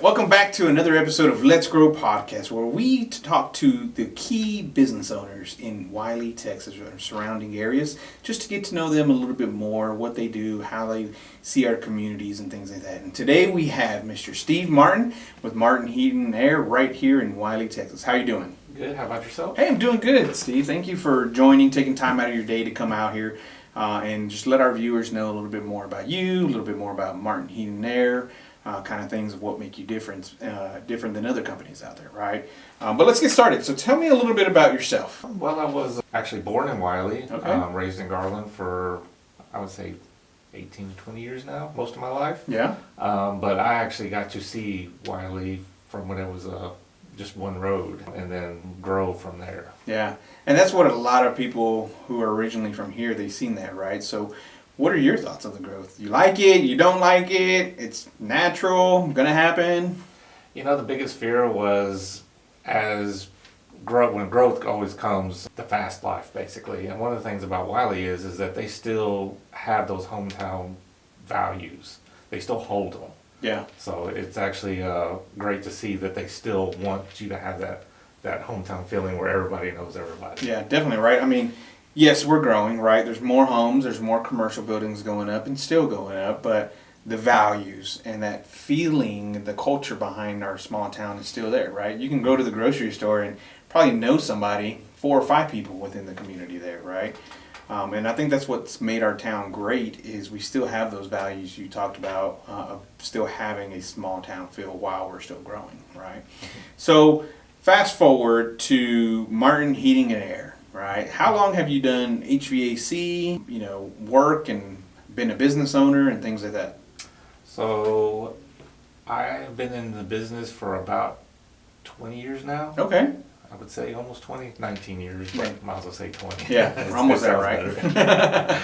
Welcome back to another episode of Let's Grow Podcast, where we talk to the key business owners in Wylie, Texas, or surrounding areas, just to get to know them a little bit more, what they do, how they see our communities, and things like that. And today we have Mr. Steve Martin with Martin Heating and Air right here in Wylie, Texas. How you doing? Good. How about yourself? Hey, I'm doing good, Steve. Thank you for joining, taking time out of your day to come out here and just let our viewers know a little bit more about you, a little bit more about Martin Heating and Air. Kind of things of what make you different than other companies out there, right? But let's get started. So tell me a little bit about yourself. Well, I was actually born in Wylie, Okay. Raised in Garland for, I would say, 18 to 20 years now, most of my life. Yeah. But I actually got to see Wylie from when it was just one road and then grow from there. Yeah. And that's what a lot of people who are originally from here, they've seen that, right? So what are your thoughts on the growth? You like it? You don't like it? It's natural? Gonna happen? You know, the biggest fear was when growth always comes, the fast life, basically. And one of the things about Wylie is that they still have those hometown values. They still hold them. Yeah. So it's actually great to see that they still want you to have that hometown feeling where everybody knows everybody. Yeah, definitely, right? I mean, yes, we're growing, right? There's more homes, there's more commercial buildings going up and still going up, but the values and that feeling, the culture behind our small town is still there, right? You can go to the grocery store and probably know somebody, 4 or 5 people within the community there, right? And I think that's what's made our town great is we still have those values you talked about of still having a small town feel while we're still growing, right? Mm-hmm. So fast forward to Martin Heating and Air. Right. How long have you done HVAC, work and been a business owner and things like that? So I've been in the business for about 20 years now. Okay. I would say almost 20, 19 years, but Right. might as well say 20. Yeah, we're almost there, right?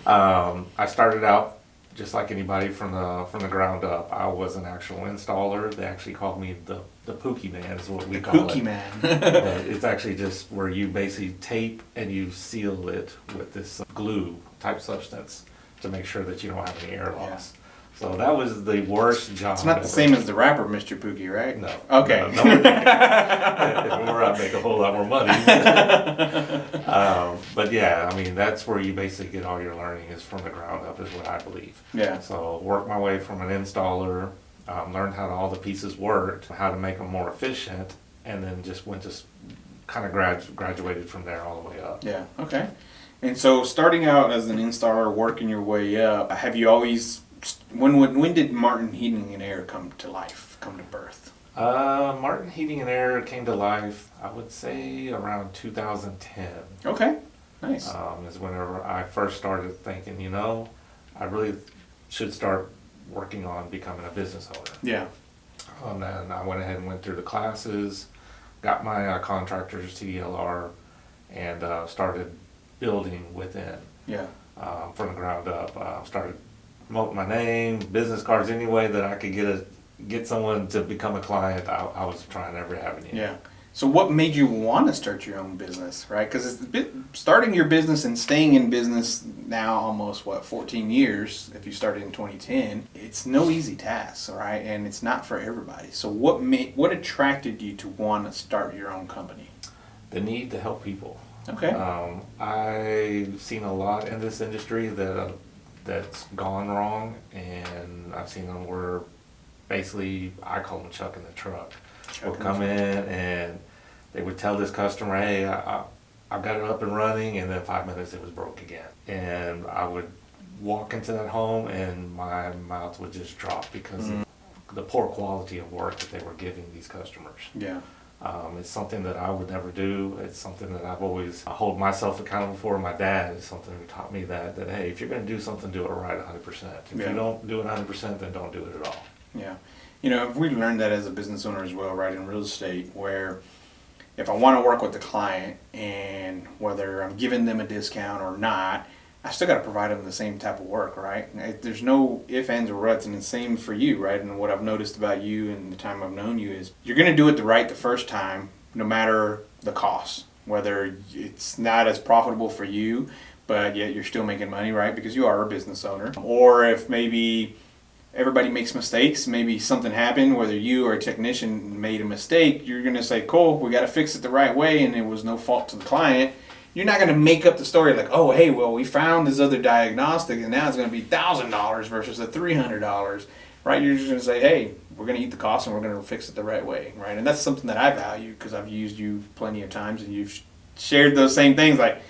I started out just like anybody from the ground up. I was an actual installer. They actually called me the Pookie Man is what we call it. Pookie Man. It's actually just where you basically tape and you seal it with this glue type substance to make sure that you don't have any air loss. So that was the worst job. It's not ever. the same as the rapper, Mr. Pookie, right? No. Okay. No, if it were, I'd make a whole lot more money. But yeah, I mean, that's where you basically get all your learning is from the ground up, is what I believe. Yeah. So work my way from an installer, learned how all the pieces worked, how to make them more efficient, and then just went to kind of graduated from there all the way up. Yeah. Okay. And so starting out as an installer, working your way up, have you always... When did Martin Heating and Air come to life, come to birth? Martin Heating and Air came to life, I would say, around 2010. Okay, nice. Is whenever I first started thinking, I really should start working on becoming a business owner. Yeah. And then I went ahead and went through the classes, got my contractor's TDLR, and started building within. Yeah. From the ground up. Started promoting my name, business cards, any way that I could get someone to become a client. I was trying every avenue. Yeah. So what made you want to start your own business, right? Because starting your business and staying in business now almost, 14 years, if you started in 2010, it's no easy task, right? And it's not for everybody. So what attracted you to want to start your own company? The need to help people. Okay. I've seen a lot in this industry that's gone wrong, and I've seen them where basically, I call them chucking the truck. We'll come in and they would tell this customer, hey, I've got it up and running, and then 5 minutes it was broke again. And I would walk into that home and my mouth would just drop because of the poor quality of work that they were giving these customers. Yeah. It's something that I would never do. It's something that I've always hold myself accountable for. My dad is something who taught me that hey, if you're going to do something, do it right 100%. If you don't do it 100%, then don't do it at all. Yeah. We learned that as a business owner as well, right, in real estate, where if I want to work with the client and whether I'm giving them a discount or not, I still got to provide them the same type of work, right? There's no ifs, ands, or ruts, and the same for you, right? And what I've noticed about you and the time I've known you is you're going to do it the first time, no matter the cost, whether it's not as profitable for you, but yet you're still making money, right? Because you are a business owner. Or if maybe everybody makes mistakes. Maybe something happened, whether you or a technician made a mistake, you're going to say, cool, we got to fix it the right way, and it was no fault to the client. You're not going to make up the story like, oh, hey, well, we found this other diagnostic, and now it's going to be $1,000 versus the $300, right? You're just going to say, hey, we're going to eat the cost, and we're going to fix it the right way, right? And that's something that I value because I've used you plenty of times, and you've shared those same things like,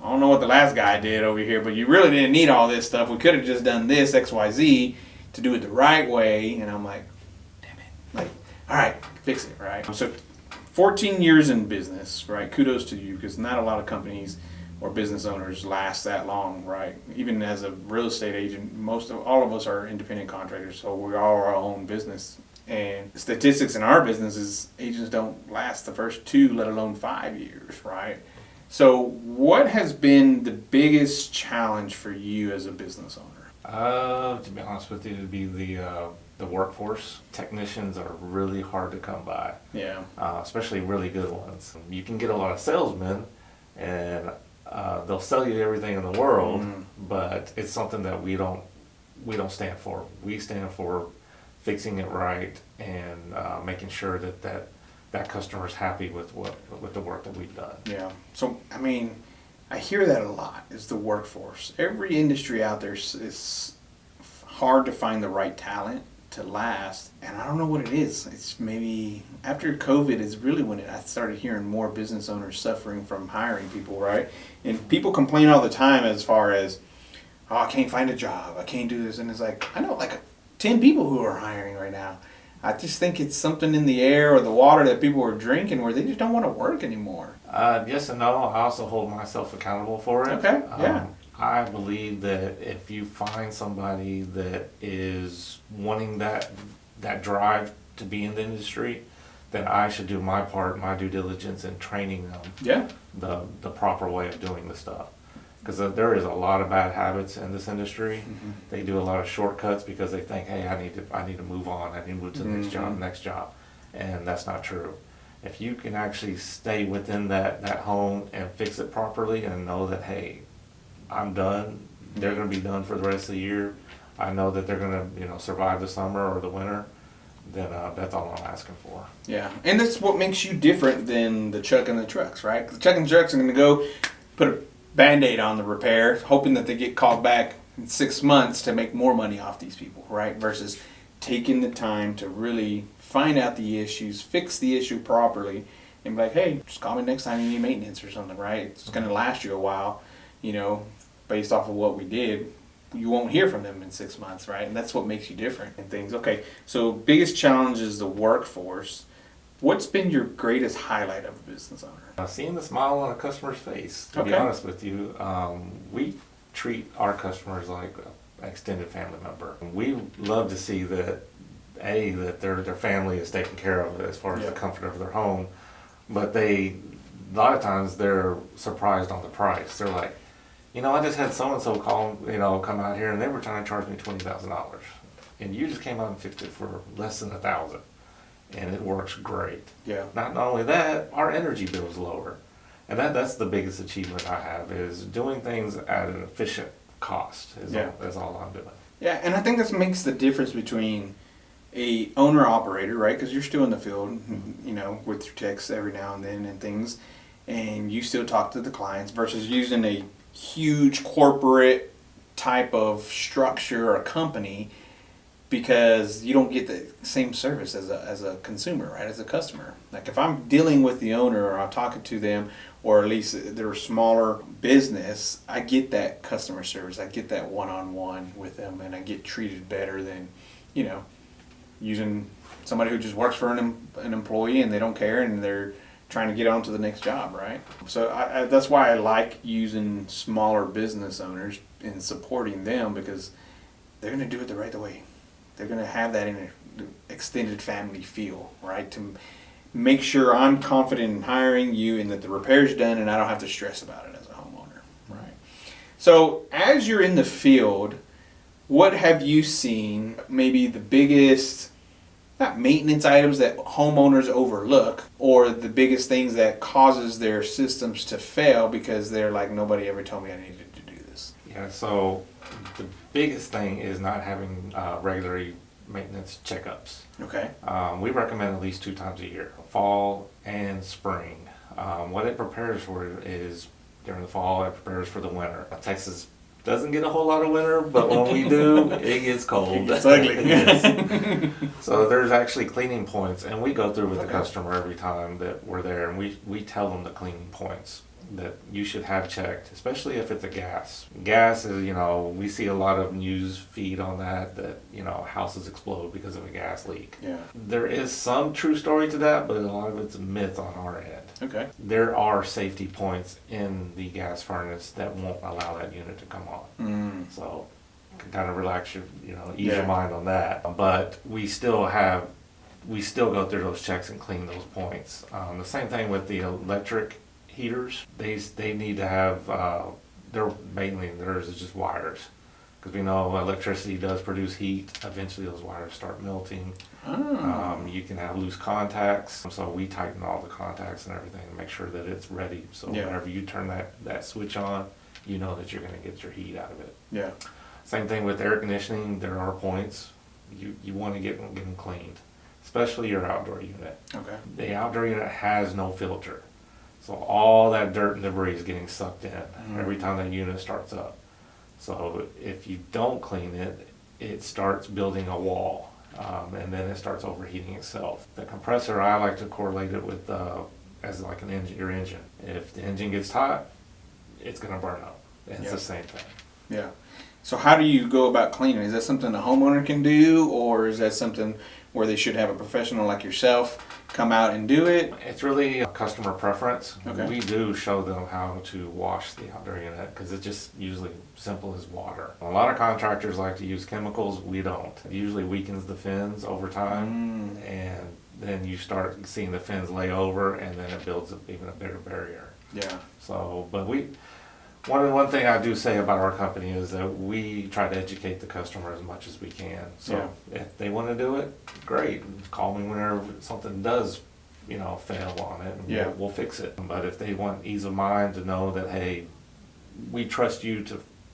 I don't know what the last guy did over here, but you really didn't need all this stuff. We could have just done this, X, Y, Z, to do it the right way. And I'm like, damn it. Like, all right, fix it, right? So 14 years in business, right? Kudos to you, because not a lot of companies or business owners last that long, right? Even as a real estate agent, all of us are independent contractors, so we are our own business. And statistics in our business is agents don't last the first 2, let alone 5 years, right? So what has been the biggest challenge for you as a business owner? To be honest with you, it'd be the workforce. Technicians are really hard to come by. Yeah. Especially really good ones. You can get a lot of salesmen, and they'll sell you everything in the world, but it's something that we don't stand for. We stand for fixing it right and making sure that customer's happy with the work that we've done. Yeah. So, I mean, I hear that a lot, is the workforce. Every industry out there is hard to find the right talent to last, and I don't know what it is. It's maybe after COVID is really when I started hearing more business owners suffering from hiring people, right? And people complain all the time as far as, oh, I can't find a job, I can't do this, and it's like, I know like 10 people who are hiring right now. I just think it's something in the air or the water that people are drinking where they just don't want to work anymore. Yes and no. I also hold myself accountable for it. Okay, yeah. I believe that if you find somebody that is wanting that drive to be in the industry, then I should do my part, my due diligence in training them the proper way of doing the stuff. Because there is a lot of bad habits in this industry. Mm-hmm. They do a lot of shortcuts because they think, hey, I need to move on. I need to move to the next job, and that's not true. If you can actually stay within that home and fix it properly and know that, hey, I'm done. They're going to be done for the rest of the year. I know that they're going to survive the summer or the winter. Then that's all I'm asking for. Yeah, and that's what makes you different than the Chuck and the trucks, right? The Chuck and the trucks are going to go put a Band-Aid on the repair, hoping that they get called back in 6 months to make more money off these people, right? Versus taking the time to really find out the issues, fix the issue properly, and be like, hey, just call me next time you need maintenance or something, right? It's going to last you a while, based off of what we did. You won't hear from them in 6 months, right? And that's what makes you different and things. Okay, so biggest challenge is the workforce. What's been your greatest highlight of a business owner? Seeing the smile on a customer's face, to be honest with you. We treat our customers like an extended family member. We love to see that their family is taken care of as far as the comfort of their home, but a lot of times they're surprised on the price. They're like, I just had so-and-so come out here and they were trying to charge me $20,000, and you just came out and fixed it for less than $1,000. And it works great. Yeah. Not only that, our energy bill is lower. And that's the biggest achievement I have, is doing things at an efficient cost is all I'm doing. Yeah, and I think this makes the difference between a owner-operator, right? Because you're still in the field, with your techs every now and then and things, and you still talk to the clients versus using a huge corporate type of structure or company, because you don't get the same service as a consumer, right? As a customer. Like if I'm dealing with the owner or I'm talking to them, or at least they're a smaller business, I get that customer service. I get that one-on-one with them, and I get treated better than, using somebody who just works for an employee and they don't care and they're trying to get on to the next job, right? So that's why I like using smaller business owners and supporting them, because they're going to do it the right way. They're going to have that in an extended family feel, right? To make sure I'm confident in hiring you and that the repair's done and I don't have to stress about it as a homeowner, right? So as you're in the field, what have you seen maybe the biggest, not maintenance items that homeowners overlook, or the biggest things that causes their systems to fail because they're like, nobody ever told me I needed to do this? Yeah, so the biggest thing is not having regular maintenance checkups. Okay. We recommend at least 2 times a year, fall and spring. What it prepares for is during the fall, it prepares for the winter. Texas doesn't get a whole lot of winter, but when we do, it gets cold. It's ugly. Yes. So there's actually cleaning points, and we go through with the Okay. customer every time that we're there, and we tell them the cleaning points that you should have checked, especially if it's a gas. Gas is, we see a lot of news feed on that, houses explode because of a gas leak. Yeah. There is some true story to that, but a lot of it's a myth on our end. Okay. There are safety points in the gas furnace that won't allow that unit to come on. So you can kind of relax your, ease your mind on that. But we still go through those checks and clean those points. The same thing with the electric heaters. They need to have, theirs is just wires. Because we know electricity does produce heat. Eventually those wires start melting. You can have loose contacts. So we tighten all the contacts and everything to make sure that it's ready. So whenever you turn that switch on, you know that you're going to get your heat out of it. Yeah. Same thing with air conditioning. There are points. You want to get them cleaned, especially your outdoor unit. Okay. The outdoor unit has no filter. So all that dirt and debris is getting sucked in every time that unit starts up. So if you don't clean it, it starts building a wall, and then it starts overheating itself. The compressor, I like to correlate it with as like your engine. If the engine gets hot, it's going to burn up. It's the same thing. Yeah. So how do you go about cleaning? Is that something the homeowner can do, or is that something where they should have a professional like yourself come out and do it? It's really a customer preference. Okay. We do show them how to wash the outdoor unit because it's just usually simple as water. A lot of contractors like to use chemicals. We don't. It usually weakens the fins over time, and then you start seeing the fins lay over, and then it builds even a bigger barrier. Yeah. So, but one thing I do say about our company is that we try to educate the customer as much as we can. So if they want to do it, great. Call me whenever something does, fail on it, and we'll fix it. But if they want ease of mind to know that, hey, we trust you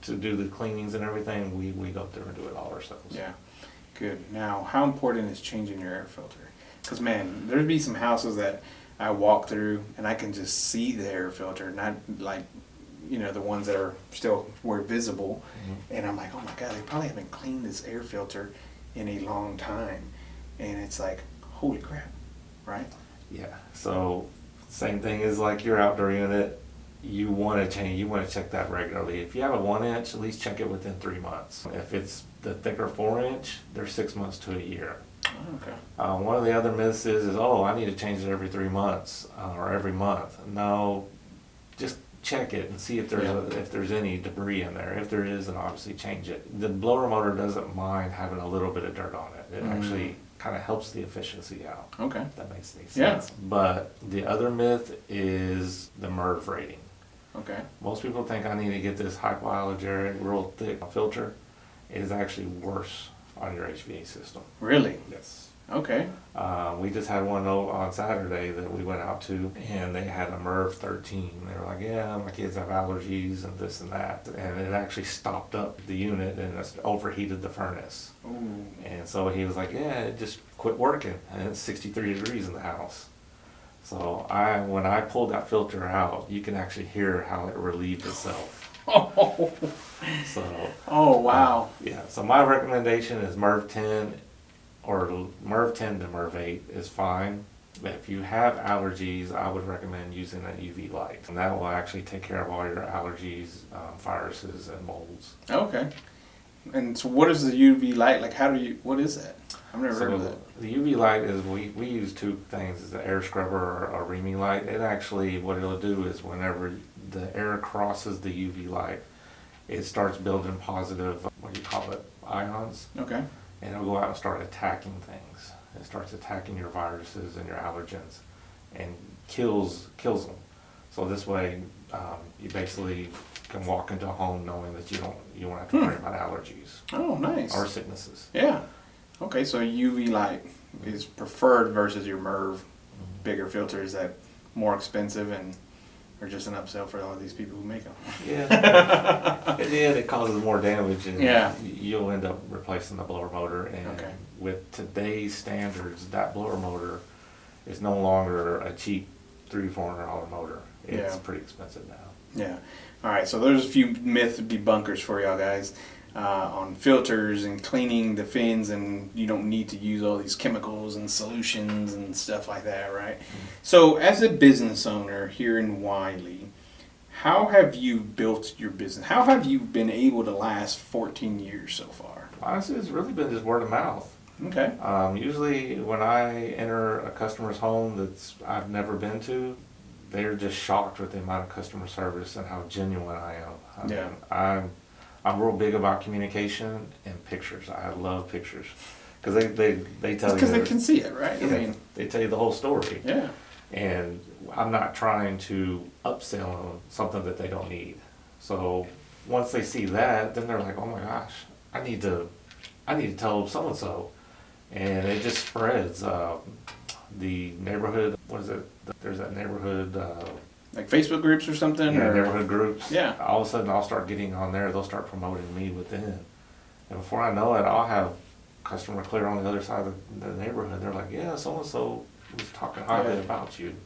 to do the cleanings and everything, we go through and do it all ourselves. Yeah. Good. Now, how important is changing your air filter? Because, man, there'd be some houses that I walk through and I can just see the air filter, not like, the ones that were visible. And I'm like, oh my God, they probably haven't cleaned this air filter in a long time. And it's like, holy crap, right? Yeah. So same thing as like your outdoor unit. You want to check that regularly. If you have a 1-inch, at least check it within 3 months. If it's the thicker 4-inch, they're 6 months to a year. Oh, okay. One of the other myths is I need to change it every 3 months or every month. No, just check it and see if there's any debris in there. If there is, then obviously change it. The blower motor doesn't mind having a little bit of dirt on it. It actually kind of helps the efficiency out. Okay. If that makes any sense. Yeah. But the other myth is the MERV rating. Okay. Most people think I need to get this hypoallergenic, real thick filter. It is actually worse on your HVAC system. Really? Yes. Okay. We just had one on Saturday that we went out to, and they had a MERV 13. They were like, yeah, my kids have allergies and this and that. And it actually stopped up the unit and it overheated the furnace. Ooh. And so he was like, yeah, it just quit working. And it's 63 degrees in the house. So when I pulled that filter out, you can actually hear how it relieved itself. Oh. So. Oh, wow. Yeah. So my recommendation is MERV 10. Or MERV 10 to MERV 8 is fine. But if you have allergies, I would recommend using an UV light. And that will actually take care of all your allergies, viruses, and molds. Okay. And so what is the UV light? Like, what is that? I've never heard of that. The UV light is, we use two things. It's an air scrubber or a reaming light. It actually, what it'll do is whenever the air crosses the UV light, it starts building positive, ions. Okay. And it'll go out and start attacking things. It starts attacking your viruses and your allergens and kills them. So this way, you basically can walk into a home knowing that you won't have to worry about allergies. Oh, nice. Or sicknesses. Yeah. Okay, so UV light is preferred versus your MERV bigger filter. Is that more expensive, or just an upsell for all these people who make them. Yeah. In the end, it causes more damage, and Yeah. you'll end up replacing the blower motor. And Okay. with today's standards, that blower motor is no longer a cheap $300-400 motor. It's Yeah. pretty expensive now. Yeah. All right. So there's a few myth debunkers for y'all guys on filters and cleaning the fins, and you don't need to use all these chemicals and solutions and stuff like that, right? So as a business owner here in Wylie, how have you built your business? How have you been able to last 14 years so far? Honestly, it's really been just word of mouth. Okay. Usually when I enter a customer's home that's I've never been to, they're just shocked with the amount of customer service and how genuine I am. Yeah. mean, I'm real big about communication and pictures. I love pictures because they tell you. Because they can see it, right? Yeah, I mean, they tell you the whole story. yeah. And I'm not trying to upsell them something that they don't need. So once they see that, then they're like, oh my gosh, I need to tell so and so, and it just spreads. The neighborhood, what is it? There's that neighborhood. Like Facebook groups or something? Yeah, or neighborhood groups. Yeah. All of a sudden, I'll start getting on there. They'll start promoting me within, and before I know it, I'll have customer clear on the other side of the neighborhood. They're like, "Yeah, so and so was talking highly about you."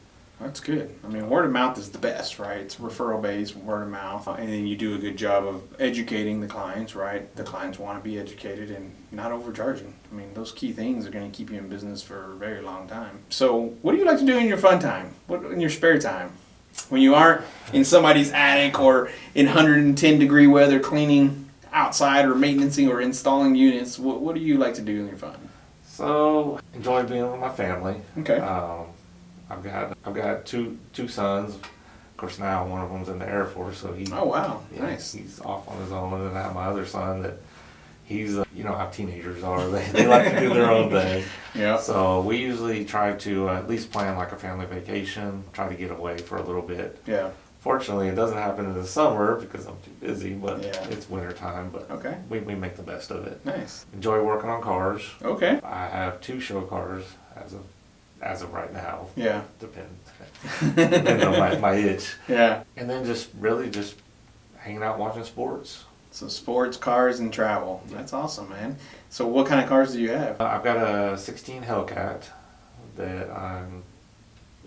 That's good. I mean, word of mouth is the best, right? It's referral based, word of mouth, and then you do a good job of educating the clients, right? The clients want to be educated and not overcharging. I mean, those key things are going to keep you in business for a very long time. So, what do you like to do in your fun time? What in your spare time? When you aren't in somebody's attic or in 110-degree weather cleaning outside or maintaining or installing units, what do you like to do in your fun? So enjoy being with my family. Okay. I've got two sons. Of course, now one of them's in the Air Force, so Oh wow, yeah, nice. he's off on his own. And then I have my other son that he's you know how teenagers are. They like to do their own thing. Yeah. So we usually try to at least plan like a family vacation. Try to get away for a little bit. Yeah. Fortunately, it doesn't happen in the summer because I'm too busy. But Yeah. it's winter time. But Okay. we make the best of it. Nice. Enjoy working on cars. Okay. I have 2 show cars as of right now. Yeah. Depends on my itch. Yeah. And then just really just hanging out watching sports. So sports, cars, and travel. That's awesome, man. So what kind of cars do you have? I've got a 16 Hellcat that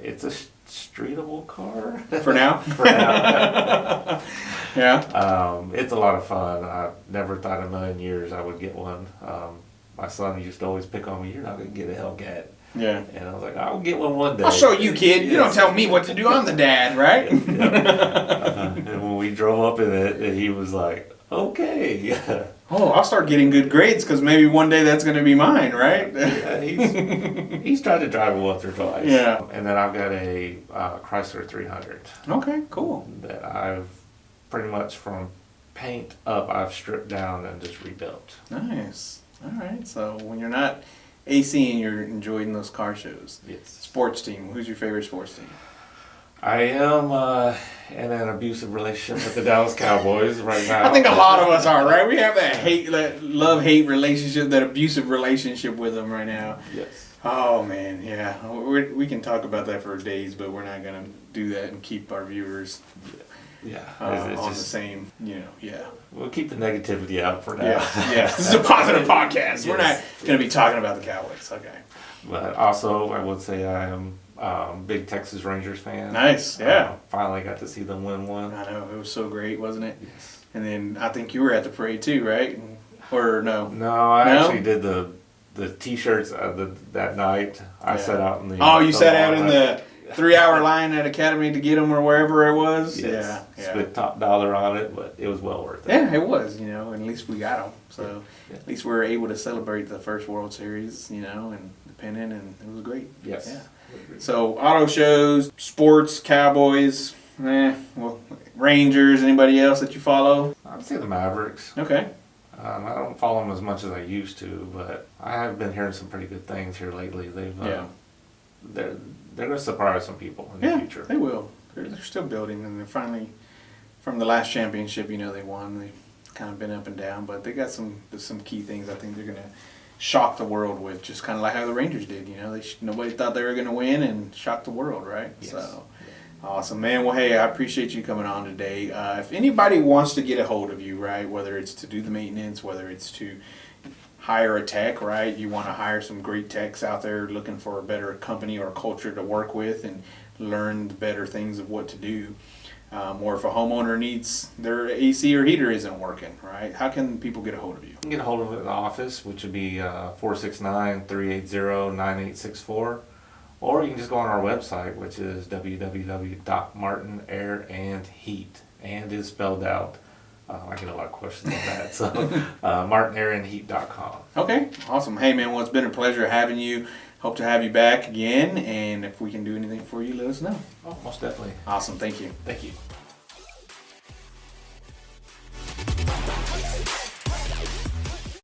it's a streetable car. For now? For now. Yeah. It's a lot of fun. I never thought in a million years I would get one. My son used to always pick on me, you're not going to get a Hellcat. Yeah. And I was like, I'll get one day. I'll show you, kid. You don't tell me what to do. I'm the dad, right? And when we drove up in it, he was like, okay. Oh, I'll start getting good grades because maybe one day that's going to be mine, right? Yeah, he's tried to drive it once or twice. Yeah. And then I've got a Chrysler 300 Okay, cool. that I've pretty much from paint up, I've stripped down and just rebuilt. Nice. All right. So when you're not AC and you're enjoying those car shows. Yes. Sports team. Who's your favorite sports team? I am in an abusive relationship with the Dallas Cowboys right now. I think a lot of us are, right? We have that love-hate relationship, that abusive relationship with them right now. Yes. Oh, man, yeah. We can talk about that for days, but we're not going to do that and keep our viewers Yeah. on It's the just, same, yeah. we'll keep the negativity out for now. Yes. This is a positive podcast. We're not going to be talking about the Cowboys. Okay. But also, I would say I am big Texas Rangers fan. Nice, yeah. Finally got to see them win one. I know. It was so great, wasn't it? Yes. And then I think you were at the parade too, right? Or no? No, I No? actually did the T-shirts that night. I sat out in the. Oh, you the sat out line. in the 3-hour line at Academy to get them or wherever it was? Yes. Yeah. Spent top dollar on it, but it was well worth it. Yeah, it was, and at least we got them. So Yeah. at least we were able to celebrate the first World Series, and the pennant, and it was great. Yes. Yeah. So auto shows, sports, Cowboys, Rangers, anybody else that you follow? I would say the Mavericks. Okay. I don't follow them as much as I used to, but I have been hearing some pretty good things here lately. They're going to surprise some people in the future. They will. They're still building, and they're finally, from the last championship, they won. They've kind of been up and down, but they got some key things I think they're going to shock the world with, just kind of like how the Rangers did. Nobody thought they were going to win and shock the world, right? Yes. So Awesome, man. Well, hey, I appreciate you coming on today. If anybody wants to get a hold of you, right, whether it's to do the maintenance, whether it's to hire a tech, right, you want to hire some great techs out there looking for a better company or culture to work with and learn the better things of what to do. Or if a homeowner needs their AC or heater isn't working, right, how can people get a hold of you? You can get a hold of it in the office, which would be 469-380-9864. Or you can just go on our website, which is www.martinairandheat, and is spelled out. I get a lot of questions on that, so martinairandheat.com. Okay, awesome. Hey, man, well, it's been a pleasure having you. Hope to have you back again, and if we can do anything for you, let us know. Oh, most definitely. Awesome, thank you. Thank you.